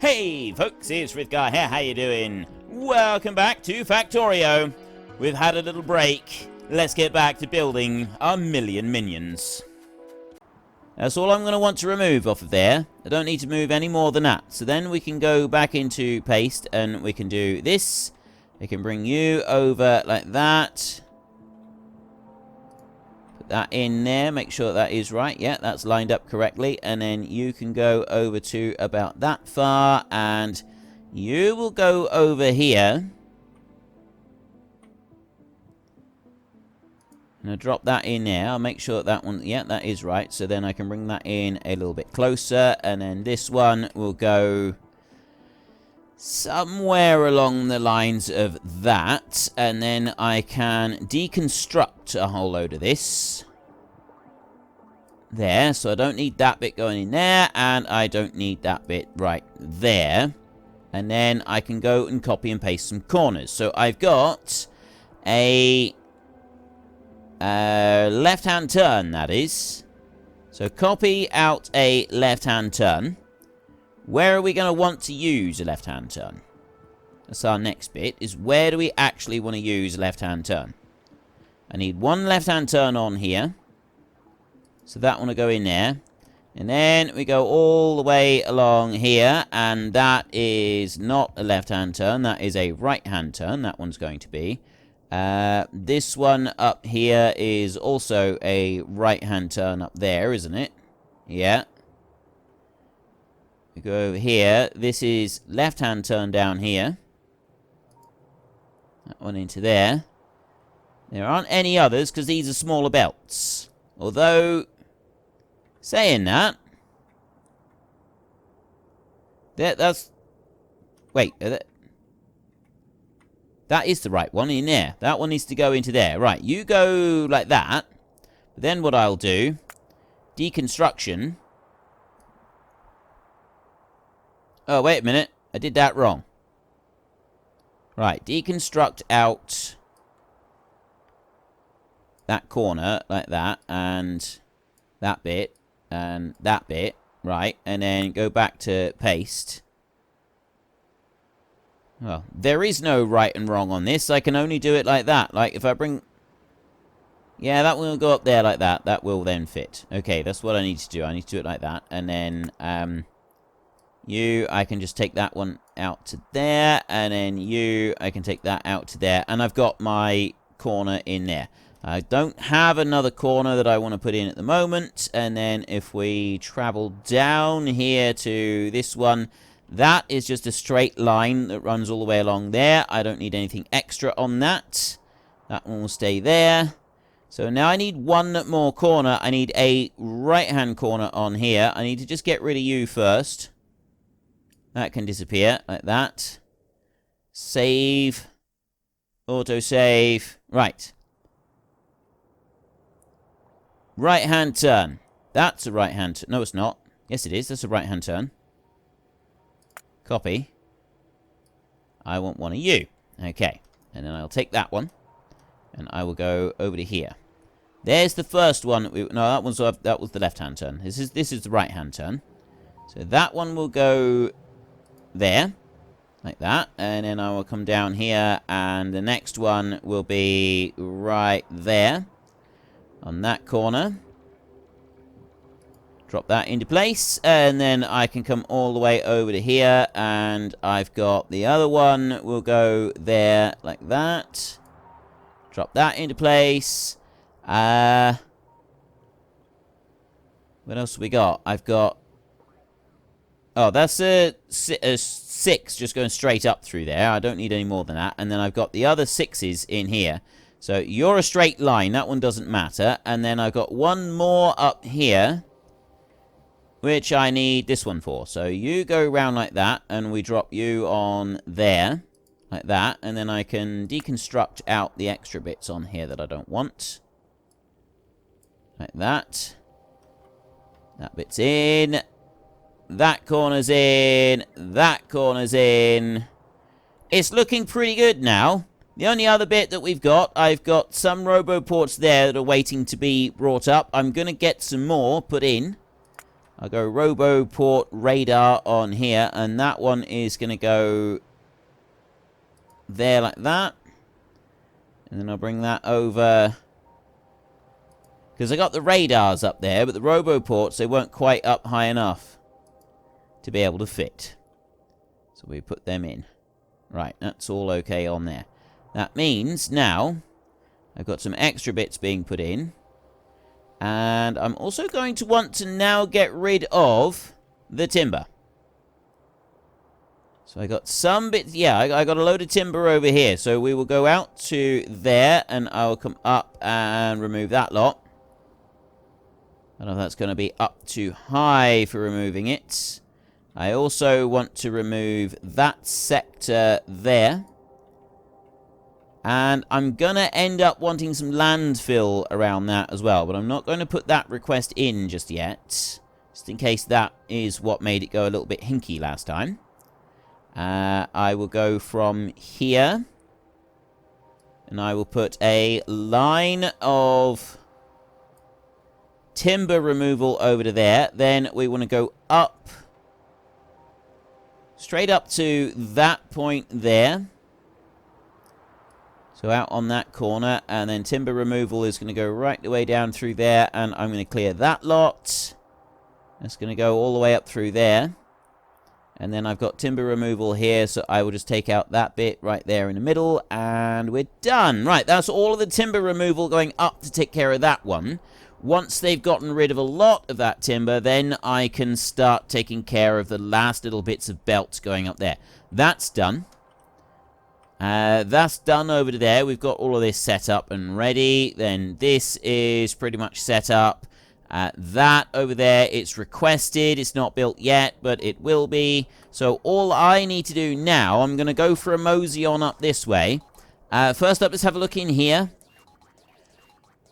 Hey folks, it's Frithgar here, how you doing? Welcome back to Factorio. We've had a little break. Let's get back to building our million minions. That's all I'm going to want to remove off of there. I don't need to move any more than that. So then we can go back into paste and we can do this. I can bring you over like that. Put that in there, make sure that is right. Yeah, that's lined up correctly. And then you can go over to about that far. And you will go over here. I'm going to drop that in there. I'll make sure that one, yeah, that is right. So then I can bring that in a little bit closer. And then this one will go somewhere along the lines of that. And then I can deconstruct a whole load of this. There. So I don't need that bit going in there. And I don't need that bit right there. And then I can go and copy and paste some corners. So I've got a left-hand turn, that is. So copy out a left-hand turn. Where are we going to want to use a left-hand turn? That's our next bit, is where do we actually want to use a left-hand turn? I need one left-hand turn on here. So that one will go in there. And then we go all the way along here. And that is not a left-hand turn. That is a right-hand turn. That one's going to be. This one up here is also a right-hand turn up there, isn't it? Yeah. We go over here. This is left-hand turn down here. That one into there. There aren't any others because these are smaller belts. Although, saying that, that's... Wait, that is the right one in there. That one needs to go into there. Right, you go like that. Then what I'll do, deconstruction. Oh, wait a minute. I did that wrong. Right, deconstruct out that corner like that. And that bit. And that bit. Right, and then go back to paste. Well, there is no right and wrong on this. I can only do it like that. Like, if I bring... Yeah, that will go up there like that. That will then fit. Okay, that's what I need to do. I need to do it like that. And then, I can just take that one out to there. And then I can take that out to there. And I've got my corner in there. I don't have another corner that I want to put in at the moment. And then if we travel down here to this one... That is just a straight line that runs all the way along there. I don't need anything extra on that. That one will stay there. So now I need one more corner. I need a right-hand corner on here. I need to just get rid of you first. That can disappear like that. Save. Autosave. Right. Right-hand turn. That's a right-hand turn. No, it's not. Yes, it is. That's a right-hand turn. Copy. I want one of you. Okay. And then I'll take that one. And I will go over to here. There's the first one. No, that was the left-hand turn. This is the right-hand turn. So that one will go there. Like that. And then I will come down here. And the next one will be right there. On that corner. Drop that into place, and then I can come all the way over to here, and I've got the other one will go there like that. Drop that into place. What else have we got? I've got... Oh, that's a 6 just going straight up through there. I don't need any more than that. And then I've got the other 6s in here. So you're a straight line. That one doesn't matter. And then I've got one more up here, which I need this one for. So you go around like that, and we drop you on there, like that. And then I can deconstruct out the extra bits on here that I don't want. Like that. That bit's in. That corner's in. That corner's in. It's looking pretty good now. The only other bit that we've got, I've got some roboports there that are waiting to be brought up. I'm going to get some more put in. I'll go Roboport radar on here, and that one is going to go there like that. And then I'll bring that over, because I got the radars up there, but the Roboports, they weren't quite up high enough to be able to fit. So we put them in. Right, that's all okay on there. That means now I've got some extra bits being put in. And I'm also going to want to now get rid of the timber. So I got some bits. Yeah, I got a load of timber over here. So we will go out to there, and I'll come up and remove that lot. I don't know if that's going to be up too high for removing it. I also want to remove that sector there. And I'm going to end up wanting some landfill around that as well. But I'm not going to put that request in just yet. Just in case that is what made it go a little bit hinky last time. I will go from here. And I will put a line of timber removal over to there. Then we want to go up. Straight up to that point there. So out on that corner, and then timber removal is going to go right the way down through there, and I'm going to clear that lot. That's going to go all the way up through there. And then I've got timber removal here, so I will just take out that bit right there in the middle, and we're done. Right, that's all of the timber removal going up to take care of that one. Once they've gotten rid of a lot of that timber, then I can start taking care of the last little bits of belts going up there. That's done. That's done over to there. We've got all of this set up and ready. Then this is pretty much set up. That over there, it's requested. It's not built yet, but it will be. So all I need to do now, I'm going to go for a mosey on up this way. First up, let's have a look in here.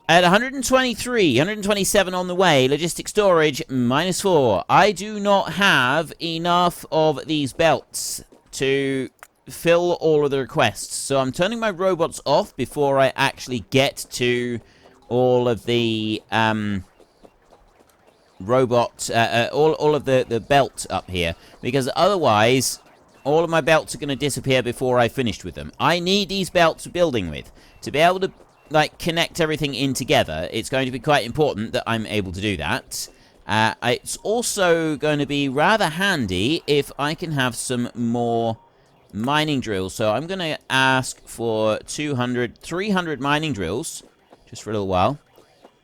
At 123, 127 on the way, logistic storage, -4. I do not have enough of these belts to fill all of the requests. So I'm turning my robots off before I actually get to all of the all of the belt up here. Because otherwise, all of my belts are going to disappear before I finished with them. I need these belts for building with. To be able to like connect everything in together, it's going to be quite important that I'm able to do that. It's also going to be rather handy if I can have some more mining drills. So I'm going to ask for 300 mining drills, just for a little while.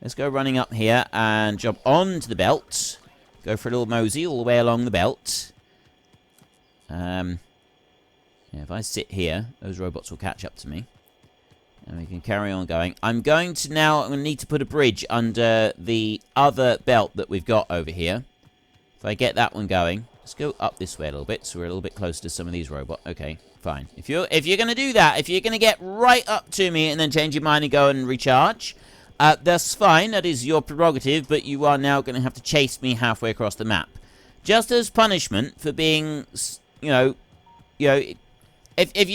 Let's go running up here and jump onto the belt. Go for a little mosey all the way along the belt. Yeah, if I sit here, those robots will catch up to me. And we can carry on going. I'm going to need to put a bridge under the other belt that we've got over here. If I get that one going, let's go up this way a little bit, so we're a little bit closer to some of these robots. Okay, fine. If you're going to do that, if you're going to get right up to me and then change your mind and go and recharge, that's fine. That is your prerogative, but you are now going to have to chase me halfway across the map. Just as punishment for being, if you're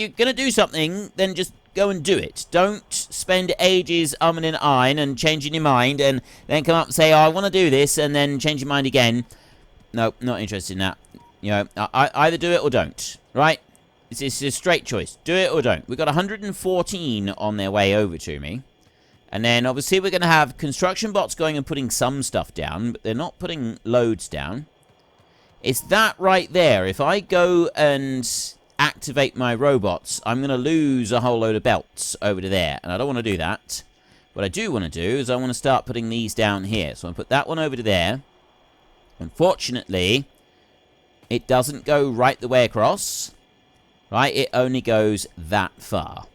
going to do something, then just go and do it. Don't spend ages umming and ahhing and changing your mind and then come up and say, oh, I want to do this, and then change your mind again. No, not interested in that. I either do it or don't, right? It's a straight choice. Do it or don't. We've got 114 on their way over to me. And then, obviously, we're going to have construction bots going and putting some stuff down, but they're not putting loads down. It's that right there. If I go and activate my robots, I'm going to lose a whole load of belts over to there, and I don't want to do that. What I do want to do is I want to start putting these down here. So I'll put that one over to there. Unfortunately, it doesn't go right the way across. Right? It only goes that far.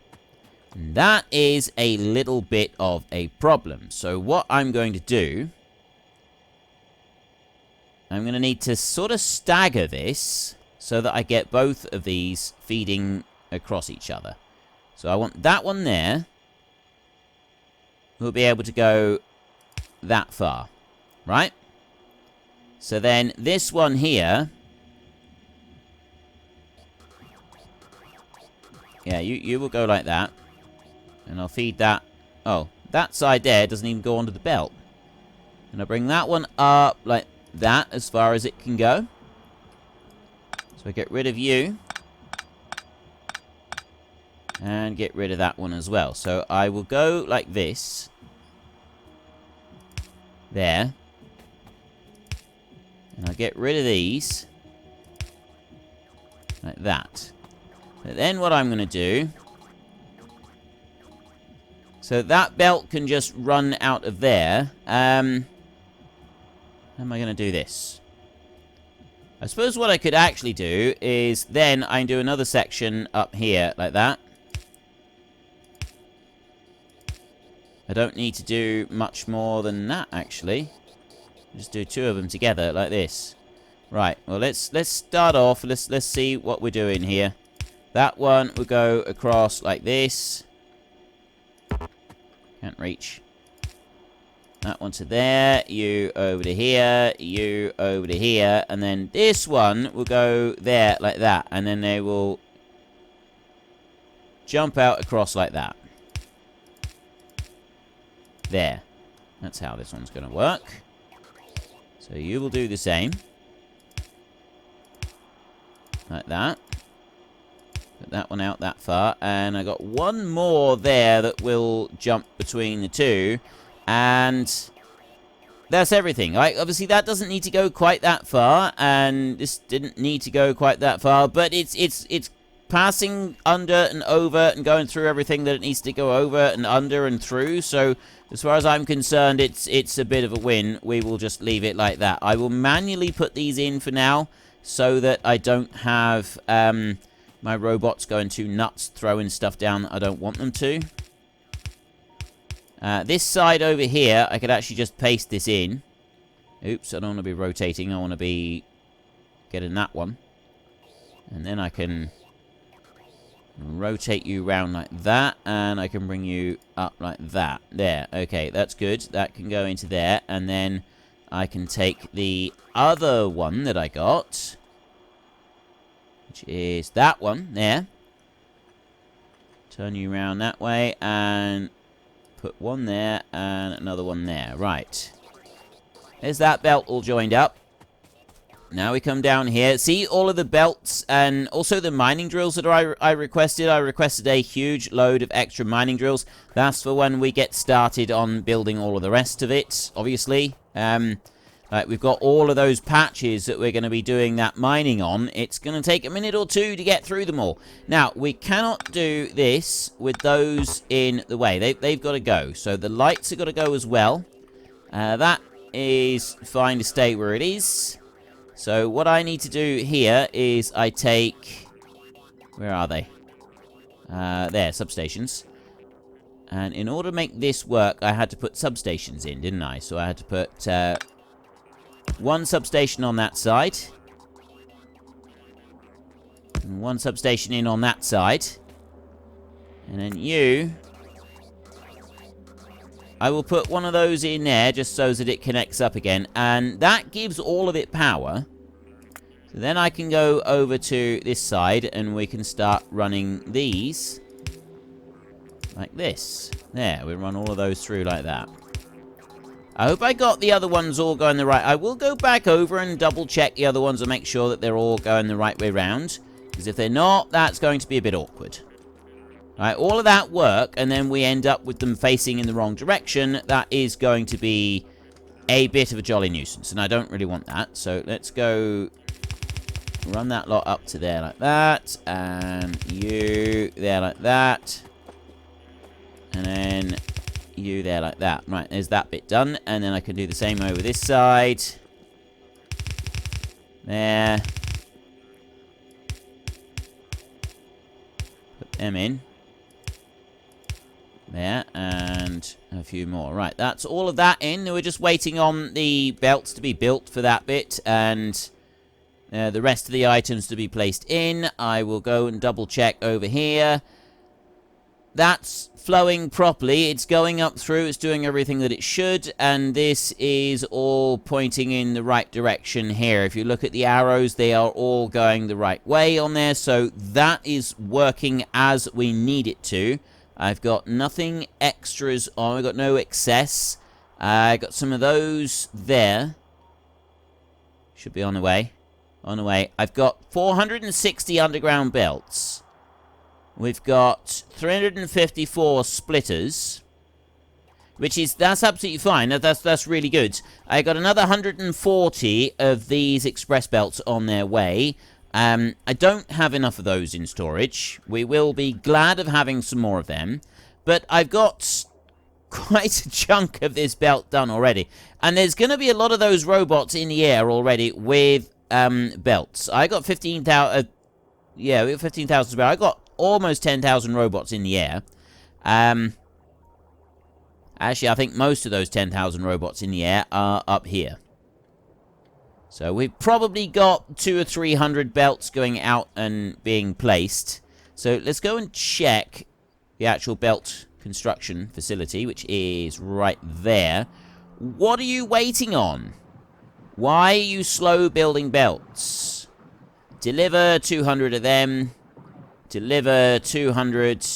And that is a little bit of a problem. So what I'm going to do, I'm going to need to sort of stagger this so that I get both of these feeding across each other. So I want that one there. We'll be able to go that far. Right? So then this one here, yeah, you will go like that. And I'll feed that. Oh, that side there doesn't even go onto the belt. And I'll bring that one up like that as far as it can go. So I get rid of you. And get rid of that one as well. So I will go like this. There. And I'll get rid of these. Like that. But then what I'm going to do... So that belt can just run out of there. How am I going to do this? I suppose what I could actually do is then I can do another section up here like that. I don't need to do much more than that, actually. Just do two of them together like this. Right. Well, let's start off. Let's see what we're doing here. That one will go across like this. Can't reach. That one to there. You over to here. You over to here. And then this one will go there like that. And then they will jump out across like that. There. That's how this one's going to work. So you will do the same. Like that. Put that one out that far. And I got one more there that will jump between the two. And that's everything. Obviously, that doesn't need to go quite that far. And this didn't need to go quite that far. But it's passing under and over and going through everything that it needs to go over and under and through. So as far as I'm concerned, it's a bit of a win. We will just leave it like that. I will manually put these in for now so that I don't have my robots going too nuts throwing stuff down that I don't want them to. This side over here, I could actually just paste this in. Oops, I don't want to be rotating. I want to be getting that one. And then I can rotate you around like that, and I can bring you up like that. There, okay, that's good. That can go into there, and then I can take the other one that I got, which is that one there. Turn you around that way, and put one there, and another one there. Right. There's that belt all joined up. Now we come down here. See all of the belts and also the mining drills that I requested. I requested a huge load of extra mining drills. That's for when we get started on building all of the rest of it, obviously. We've got all of those patches that we're going to be doing that mining on. It's going to take a minute or two to get through them all. Now, we cannot do this with those in the way. They've got to go. So the lights have got to go as well. That is fine to stay where it is. So what I need to do here is I take... Where are they? There, substations. And in order to make this work, I had to put substations in, didn't I? So I had to put one substation on that side. And one substation in on that side. And then you... I will put one of those in there just so that it connects up again. And that gives all of it power. So then I can go over to this side and we can start running these. Like this. There, we run all of those through like that. I hope I got the other ones all going the right... I will go back over and double check the other ones and make sure that they're all going the right way round. Because if they're not, that's going to be a bit awkward. Right, all of that work, and then we end up with them facing in the wrong direction. That is going to be a bit of a jolly nuisance, and I don't really want that. So let's go run that lot up to there like that, and you there like that, and then you there like that. Right, there's that bit done, and then I can do the same over this side. There. Put them in. There, and a few more. Right, that's all of that in. We're just waiting on the belts to be built for that bit, and the rest of the items to be placed in. I will go and double check over here. That's flowing properly. It's going up through. It's doing everything that it should, and this is all pointing in the right direction here. If you look at the arrows, they are all going the right way on there, so that is working as we need it to. I've got nothing extras on. I've got no excess. I got some of those there. Should be on the way. On the way. I've got 460 underground belts. We've got 354 splitters. That's absolutely fine. That's really good. I got another 140 of these express belts on their way. I don't have enough of those in storage. We will be glad of having some more of them. But I've got quite a chunk of this belt done already. And there's going to be a lot of those robots in the air already with belts. I got 15,000... yeah, we got 15,000 spare. I got almost 10,000 robots in the air. Actually, I think most of those 10,000 robots in the air are up here. So we've probably got 200 or 300 belts going out and being placed. So let's go and check the actual belt construction facility, which is right there. What are you waiting on? Why are you slow building belts? Deliver 200 of them. Deliver 200.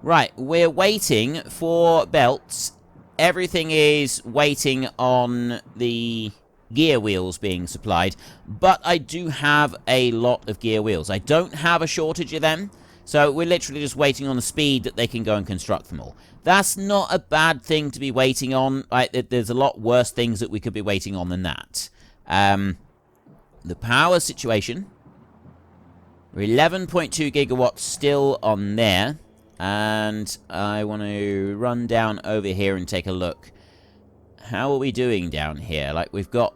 Right, we're waiting for belts. Everything is waiting on the gear wheels being supplied. But I do have a lot of gear wheels. I don't have a shortage of them. So we're literally just waiting on the speed that they can go and construct them all. That's not a bad thing to be waiting on. There's a lot worse things that we could be waiting on than that. The power situation. We're 11.2 gigawatts still on there. And I want to run down over here and take a look. How are we doing down here? Like, we've got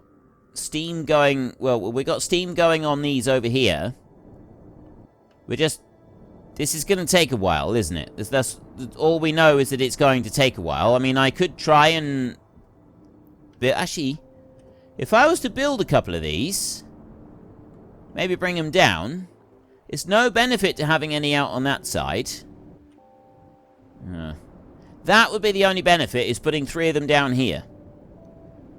steam going... well, we've got steam going on these over here. We're just... this is going to take a while, isn't it? That's all we know is that it's going to take a while. I mean, I could try and... but actually, if I was to build a couple of these... maybe bring them down... it's no benefit to having any out on that side. That would be the only benefit, is putting 3 of them down here.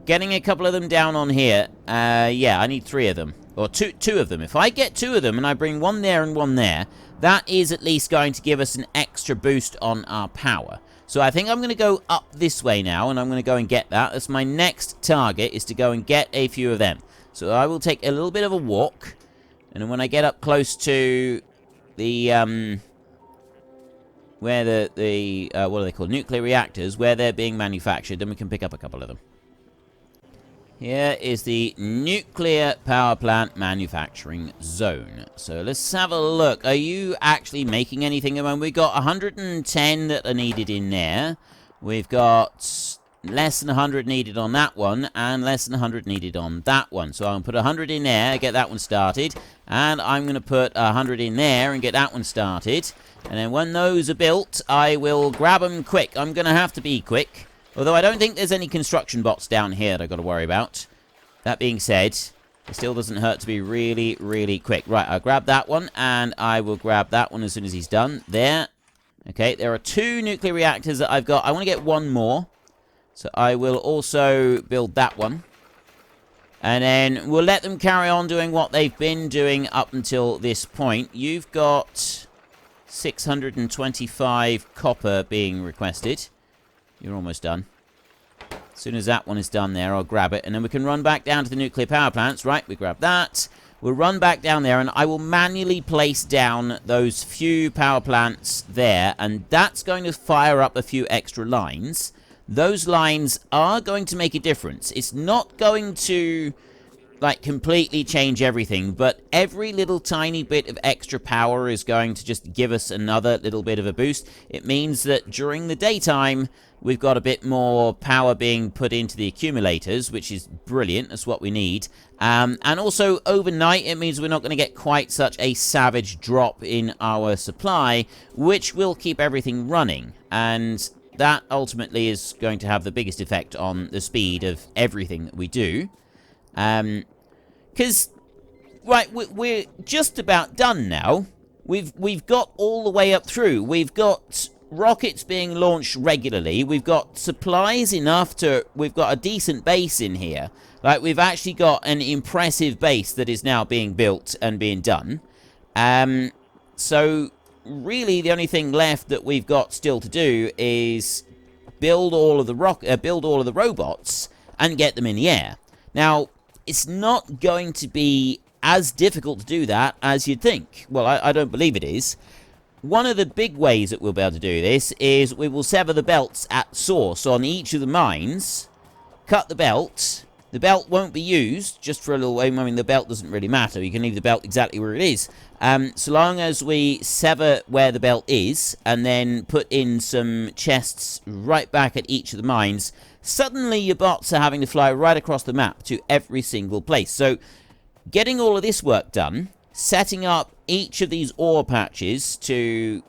Getting a couple of them down on here. Yeah, I need 3 of them. Or two of them. If I get 2 of them and I bring 1 there and 1 there, that is at least going to give us an extra boost on our power. So I think I'm going to go up this way now, and I'm going to go and get that. That's my next target, is to go and get a few of them. So I will take a little bit of a walk, and then when I get up close to the, where the what are they called? Nuclear reactors, where they're being manufactured, then we can pick up a couple of them. Here is the nuclear power plant manufacturing zone. So let's have a look. Are you actually making anything at the moment? We've got 110 that are needed in there. We've got less than 100 needed on that one, and less than 100 needed on that one. So I'm going to put 100 in there, get that one started. And I'm going to put 100 in there and get that one started. And then when those are built, I will grab them quick. I'm going to have to be quick. Although I don't think there's any construction bots down here that I've got to worry about. That being said, it still doesn't hurt to be really, really quick. Right, I'll grab that one, and I will grab that one as soon as he's done. There. Okay, there are 2 nuclear reactors that I've got. I want to get 1 more. So I will also build that one. And then we'll let them carry on doing what they've been doing up until this point. You've got 625 copper being requested. You're almost done. As soon as that one is done there, I'll grab it. And then we can run back down to the nuclear power plants. Right, we grab that. We'll run back down there, and I will manually place down those few power plants there. And that's going to fire up a few extra lines. Those lines are going to make a difference. It's not going to, like, completely change everything, but every little tiny bit of extra power is going to just give us another little bit of a boost. It means that during the daytime, we've got a bit more power being put into the accumulators, which is brilliant. That's what we need. And also, overnight, it means we're not going to get quite such a savage drop in our supply, which will keep everything running. And that ultimately is going to have the biggest effect on the speed of everything that we do. Because, right, we're just about done now. We've got all the way up through. We've got rockets being launched regularly. We've got supplies enough to... we've got a decent base in here. Like, we've actually got an impressive base that is now being built and being done. So really, the only thing left that we've got still to do is build all of the robots and get them in the air. Now, it's not going to be as difficult to do that as you'd think. Well, I don't believe it is. One of the big ways that we'll be able to do this is we will sever the belts at source on each of the mines, cut the belt. The belt won't be used just for a little way. I mean, the belt doesn't really matter. You can leave the belt exactly where it is. So long as we sever where the belt is and then put in some chests right back at each of the mines, suddenly your bots are having to fly right across the map to every single place. So getting all of this work done, setting up each of these ore patches to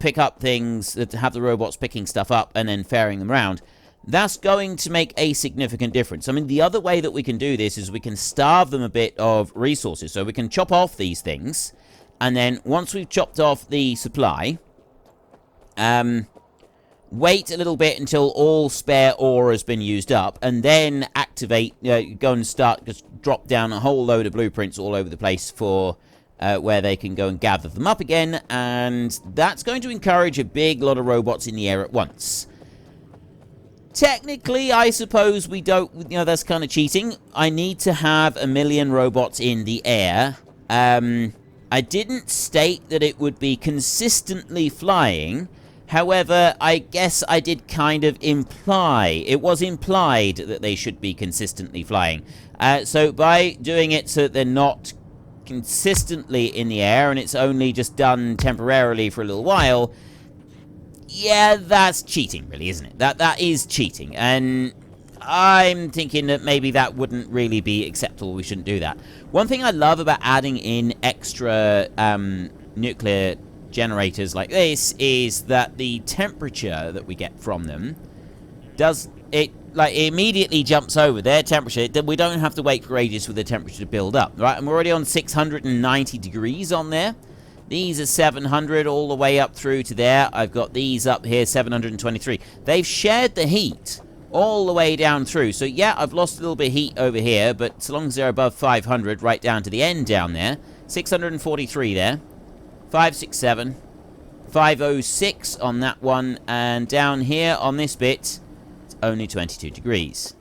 pick up things, to have the robots picking stuff up and then ferrying them around, that's going to make a significant difference. I mean, the other way that we can do this is we can starve them a bit of resources. So we can chop off these things, and then once we've chopped off the supply, wait a little bit until all spare ore has been used up, and then activate, go and start, just drop down a whole load of blueprints all over the place for where they can go and gather them up again, and that's going to encourage a big lot of robots in the air at once. Technically, I suppose we don't, that's kind of cheating. I need to have 1 million robots in the air. I didn't state that it would be consistently flying. However, I guess I did kind of imply, it was implied that they should be consistently flying. So by doing it so that they're not consistently in the air and it's only just done temporarily for a little while, yeah, that's cheating, really, isn't it? That is cheating, and I'm thinking that maybe that wouldn't really be acceptable. We shouldn't do that. One thing I love about adding in extra nuclear generators like this is that the temperature that we get from them it immediately jumps over their temperature. We don't have to wait for ages for the temperature to build up, right? And we're already on 690 degrees on there. These are 700 all the way up through to there. I've got these up here, 723. They've shared the heat all the way down through. So, yeah, I've lost a little bit of heat over here, but so long as they're above 500, right down to the end down there. 643 there. 567. 506 on that one. And down here on this bit, it's only 22 degrees.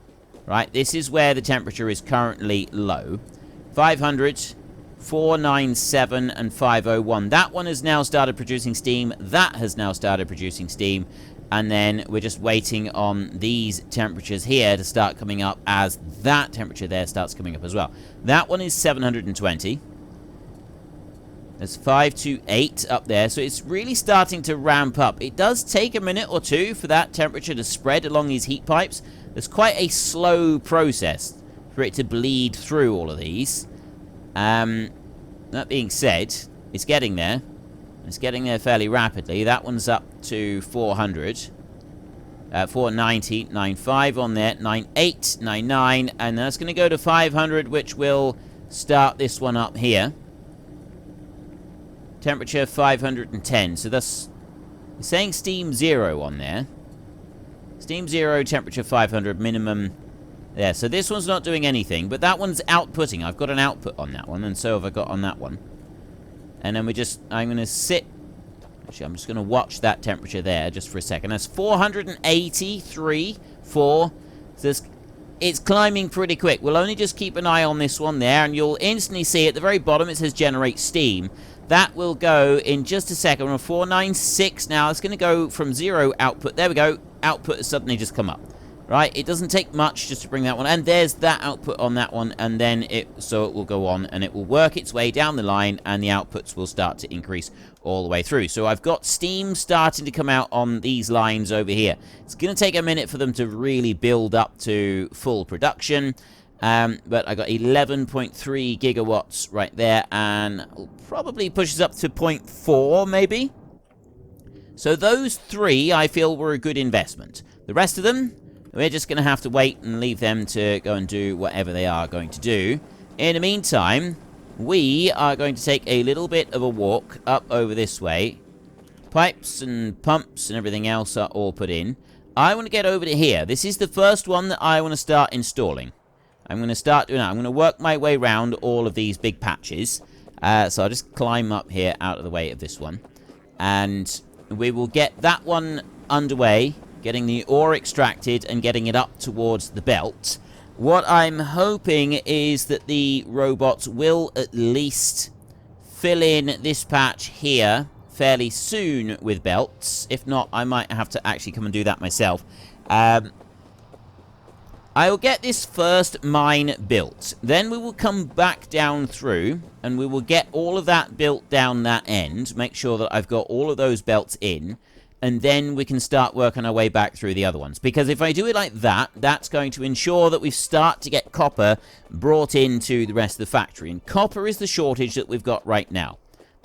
Right, this is where the temperature is currently low. 500... 497 and 501. That one has now started producing steam. That has now started producing steam. And then we're just waiting on these temperatures here to start coming up as that temperature there starts coming up as well. That one is 720. There's 528 up there. So it's really starting to ramp up. It does take a minute or two for that temperature to spread along these heat pipes. There's quite a slow process for it to bleed through all of these. That being said, it's getting there. It's getting there fairly rapidly. That one's up to 400. 490, 95 on there, 98, 99, and that's going to go to 500, which will start this one up here. Temperature 510. So that's saying steam 0 on there. Steam 0, temperature 500, minimum. Yeah, so this one's not doing anything, but that one's outputting. I've got an output on that one, and so have I got on that one. And then I'm going to sit... Actually, I'm just going to watch that temperature there just for a second. That's 483, 4. So it's climbing pretty quick. We'll only just keep an eye on this one there, and you'll instantly see at the very bottom it says generate steam. That will go in just a second. We're on 496 now. It's going to go from 0 output. There we go. Output has suddenly just come up. Right, it doesn't take much just to bring that one, and there's that output on that one, and then it will go on, and it will work its way down the line, and the outputs will start to increase all the way through. So I've got steam starting to come out on these lines over here. It's going to take a minute for them to really build up to full production, but I got 11.3 gigawatts right there, and I'll probably pushes up to 0.4 maybe. So those three I feel were a good investment. The rest of them, we're just going to have to wait and leave them to go and do whatever they are going to do. In the meantime, we are going to take a little bit of a walk up over this way. Pipes and pumps and everything else are all put in. I want to get over to here. This is the first one that I want to start installing. I'm going to start doing that. I'm going to work my way around all of these big patches. So I'll just climb up here out of the way of this one. And we will get that one underway, getting the ore extracted and getting it up towards the belt. What I'm hoping is that the robots will at least fill in this patch here fairly soon with belts. If not, I might have to actually come and do that myself. I will get this first mine built. Then we will come back down through, and we will get all of that built down that end. Make sure that I've got all of those belts in. And then we can start working our way back through the other ones. Because if I do it like that, that's going to ensure that we start to get copper brought into the rest of the factory. And copper is the shortage that we've got right now.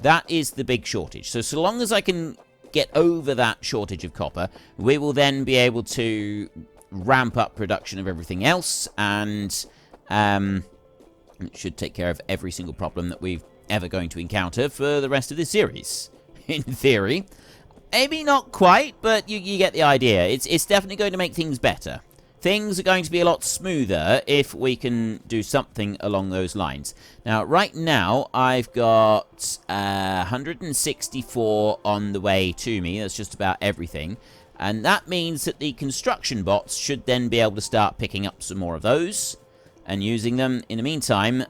That is the big shortage. So long as I can get over that shortage of copper, we will then be able to ramp up production of everything else, and it should take care of every single problem that we're ever going to encounter for the rest of this series, in theory. Maybe not quite, but you get the idea. It's definitely going to make things better. Things are going to be a lot smoother if we can do something along those lines. Now, right now, I've got 164 on the way to me. That's just about everything. And that means that the construction bots should then be able to start picking up some more of those and using them. In the meantime,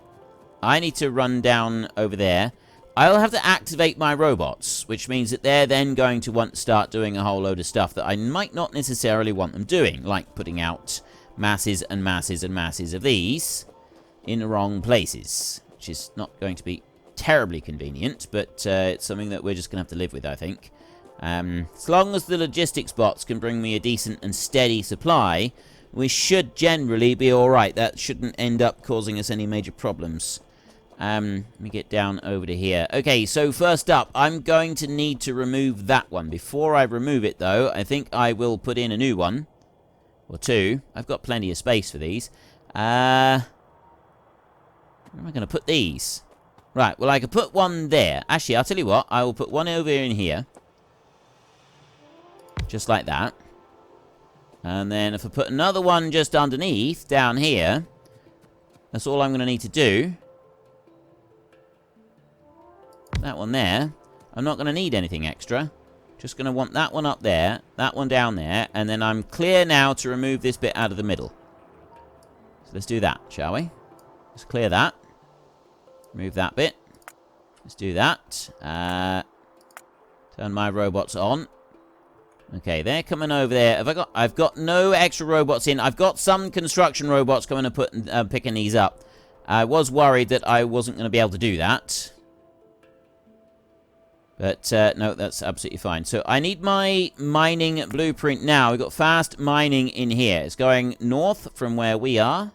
I need to run down over there. I'll have to activate my robots, which means that they're then going to want to start doing a whole load of stuff that I might not necessarily want them doing, like putting out masses and masses and masses of these in the wrong places, which is not going to be terribly convenient, but it's something that we're just going to have to live with, I think. As long as the logistics bots can bring me a decent and steady supply, we should generally be alright. That shouldn't end up causing us any major problems. Let me get down over to here. Okay, so first up, I'm going to need to remove that one. Before I remove it, though, I think I will put in a new one. Or two. I've got plenty of space for these. Where am I going to put these? Right, well, I could put one there. Actually, I'll tell you what. I will put one over in here. Just like that. And then if I put another one just underneath, down here, that's all I'm going to need to do. That one there. I'm not going to need anything extra. Just going to want that one up there, that one down there, and then I'm clear now to remove this bit out of the middle. So let's do that, shall we? Let's clear that. Remove that bit. Let's do that. Turn my robots on. Okay, they're coming over there. I've got no extra robots in. I've got some construction robots coming and picking these up. I was worried that I wasn't going to be able to do that. But, no, that's absolutely fine. So, I need my mining blueprint now. We've got fast mining in here. It's going north from where we are.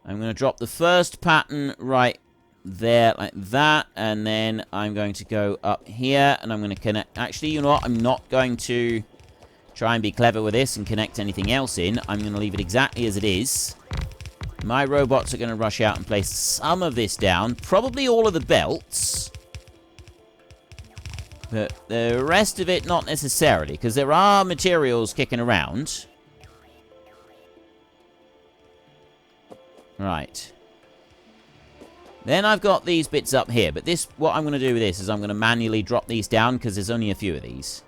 I'm going to drop the first pattern right there, like that. And then I'm going to go up here, and I'm going to connect. Actually, you know what? I'm not going to try and be clever with this and connect anything else in. I'm going to leave it exactly as it is. My robots are going to rush out and place some of this down. Probably all of the belts. But the rest of it, not necessarily, because there are materials kicking around. Right. Then I've got these bits up here, but this, what I'm going to do with this is I'm going to manually drop these down, because there's only a few of these.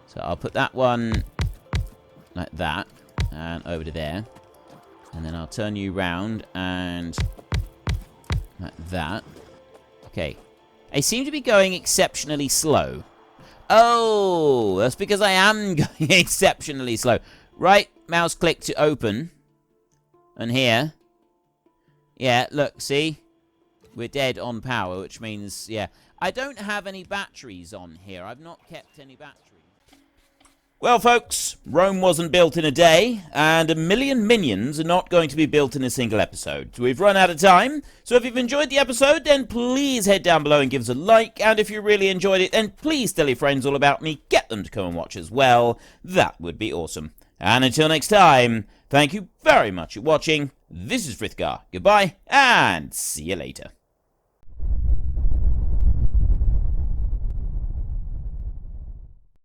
So I'll put that one like that, and over to there. And then I'll turn you round, and like that. Okay. I seem to be going exceptionally slow. Oh, that's because I am going exceptionally slow. Right, mouse click to open. And here. Yeah, look, see? We're dead on power, which means, yeah. I don't have any batteries on here. I've not kept any batteries. Well, folks, Rome wasn't built in a day, and 1,000,000 minions are not going to be built in a single episode. We've run out of time, so if you've enjoyed the episode, then please head down below and give us a like, and if you really enjoyed it, then please tell your friends all about me, get them to come and watch as well. That would be awesome. And until next time, thank you very much for watching. This is Frithgar. Goodbye, and see you later.